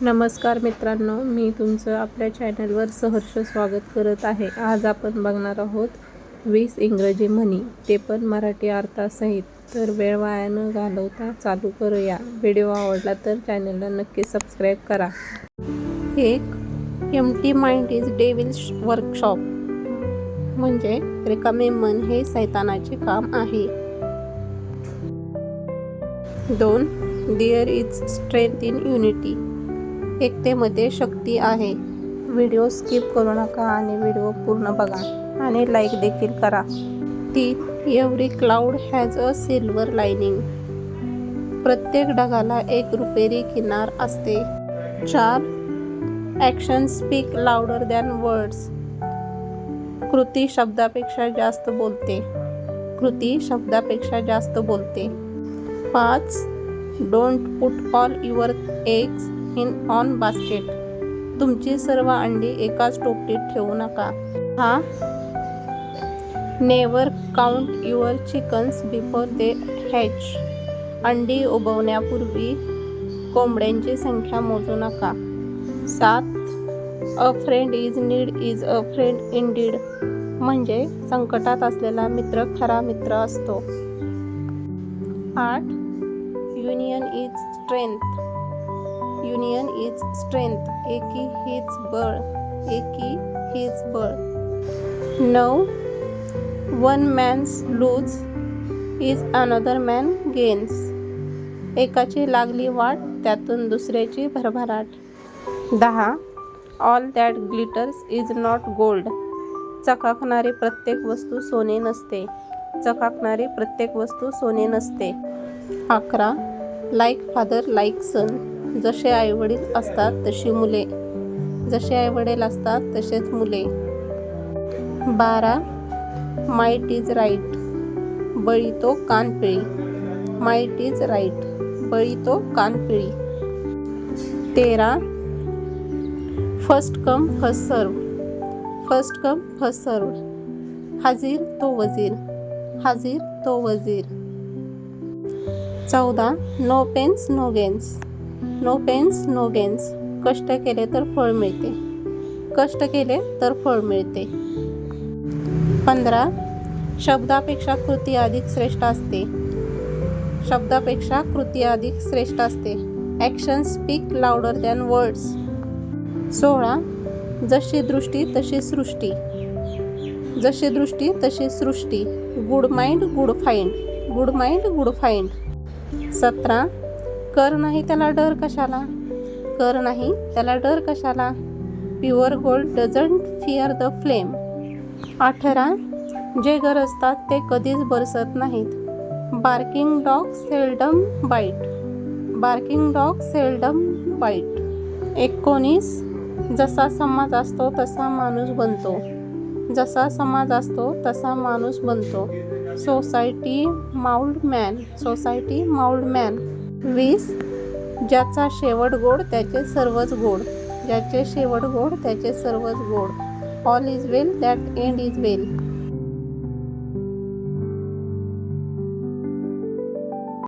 नमस्कार मित्रांनो, मी तुमचं आपल्या चॅनलवर सहर्ष स्वागत करत आहे. आज आपण बघणार आहोत 20 इंग्रजी म्हणी, ते पण मराठी अर्थासहित. तर वेळ वाया न घालवता चालू करूया. व्हिडिओ आवडला तर चॅनलला नक्की सबस्क्राईब करा. 1. Empty mind is devil's workshop, म्हणजे रिकामे मन हे सैतानाचे काम आहे. 2. There is strength in unity, एकतेमध्ये शक्ती आहे. व्हिडिओ स्किप करू नका आणि व्हिडिओ पूर्ण बघा आणि लाईक देखील करा. 3. Every cloud has a silver lining, प्रत्येक ढगाला एक रुपेरी किनार असते. 4. Action speak louder than words, कृती शब्दापेक्षा जास्त बोलते. कृती शब्दापेक्षा जास्त बोलते. 5. Don't put all your eggs in on basket, तुमची सर्व अंडी एकाच टोपलीत ठेवू नका. 6. Never count your chickens before they hatch, अंडी उबवण्यापूर्वी कोंबड्यांची संख्या मोजू नका. 7. A friend is need is a friend indeed, म्हणजे संकटात असलेला मित्र खरा मित्र असतो. 8. Union is strength, union is strength, एकी हीच बळ, एकी हीच बळ. 9. One man's lose is another man gains, एकाची लागली वाट त्यातून दुसऱ्याची भरभराट. 10. All that glitters is not gold, चकाकणारी प्रत्येक वस्तू सोने नसते. चकाकणारी प्रत्येक वस्तू सोने नसते. 11. लाईक फादर लाईक सन, जसे आईवडील असतात तशी मुले, जसे आईवडील असतात तसेच मुले. 12. माईट इज राईट, बळी तो कानपिळी, माईट इज राईट, बळी तो कानपिळी. 13. First come first serve, first come first serve, हाजीर तो वजीर, हाजीर तो वजीर. 14. No pains no gains, no pains no gains, कष्ट केले तर फळ मिळते, कष्ट केले तर फळ मिळते. 15. शब्दापेक्षा कृती अधिक श्रेष्ठ असते, शब्दापेक्षा कृती अधिक श्रेष्ठ असते. Action speak louder than words. 16. जशी दृष्टी तशी सृष्टी, जशी दृष्टी तशी सृष्टी, good mind good find, good mind good find. 17. कर नाही त्याला डर कशाला, कर नाही त्याला डर कशाला, pure gold doesn't fear the flame. 18. जे गरजतात ते कधीच बरसत नाहीत, barking dog seldom bite, barking dog seldom bite. 19. जसा समाज असतो तसा माणूस बनतो, जसा समाज असतो तसा माणूस बनतो. Society mould man, society mould man. 20. ज्याचा शेवट गोड त्याचे सर्वच गोड, ज्याचे शेवट गोड त्याचे सर्वच गोड. All is well that end is well,